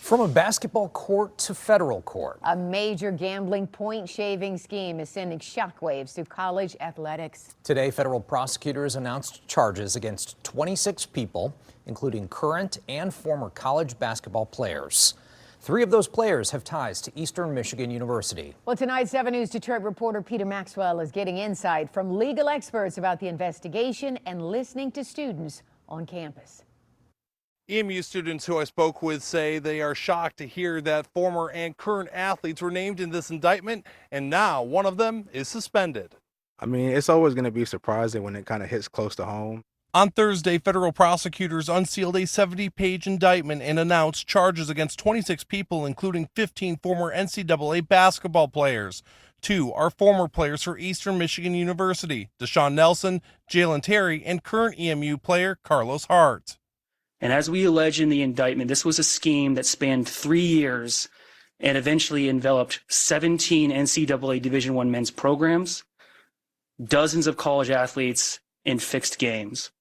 From a basketball court to federal court. A major gambling point-shaving scheme is sending shockwaves through college athletics. Today, federal prosecutors announced charges against 26 people, including current and former college basketball players. 3 of those players have ties to Eastern Michigan University. Well, tonight, 7 News Detroit reporter Peter Maxwell is getting insight from legal experts about the investigation and listening to students on campus. EMU students who I spoke with say they are shocked to hear that former and current athletes were named in this indictment, and now one of them is suspended. I mean, it's always going to be surprising when it kind of hits close to home. On Thursday, federal prosecutors unsealed a 70-page indictment and announced charges against 26 people, including 15 former NCAA basketball players. 2 are former players for Eastern Michigan University, Deshaun Nelson, Jalen Terry, and current EMU player Carlos Hart. And as we allege in the indictment, this was a scheme that spanned 3 years and eventually enveloped 17 NCAA Division I men's programs, dozens of college athletes, and fixed games.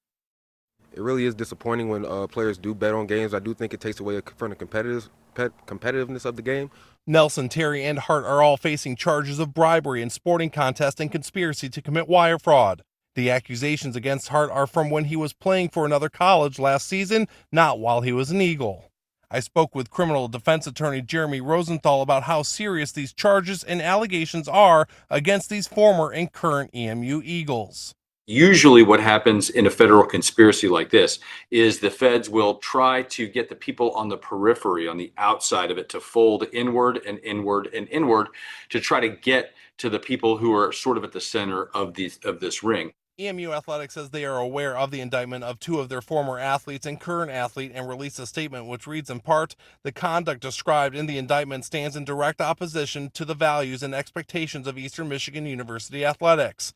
It really is disappointing when players do bet on games. I do think it takes away from the competitiveness of the game. Nelson, Terry, and Hart are all facing charges of bribery in sporting contests and conspiracy to commit wire fraud. The accusations against Hart are from when he was playing for another college last season, not while he was an Eagle. I spoke with criminal defense attorney Jeremy Rosenthal about how serious these charges and allegations are against these former and current EMU Eagles. Usually what happens in a federal conspiracy like this is the feds will try to get the people on the periphery, on the outside of it, to fold inward and inward and inward to try to get to the people who are sort of at the center of this ring. EMU Athletics says they are aware of the indictment of 2 of their former athletes and current athlete and released a statement which reads in part, "The conduct described in the indictment stands in direct opposition to the values and expectations of Eastern Michigan University athletics."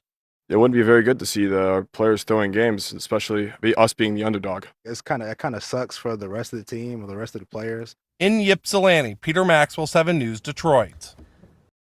It wouldn't be very good to see the players throwing games, especially us being the underdog. It kind of sucks for the rest of the team or the rest of the players. In Ypsilanti, Peter Maxwell, 7 News, Detroit.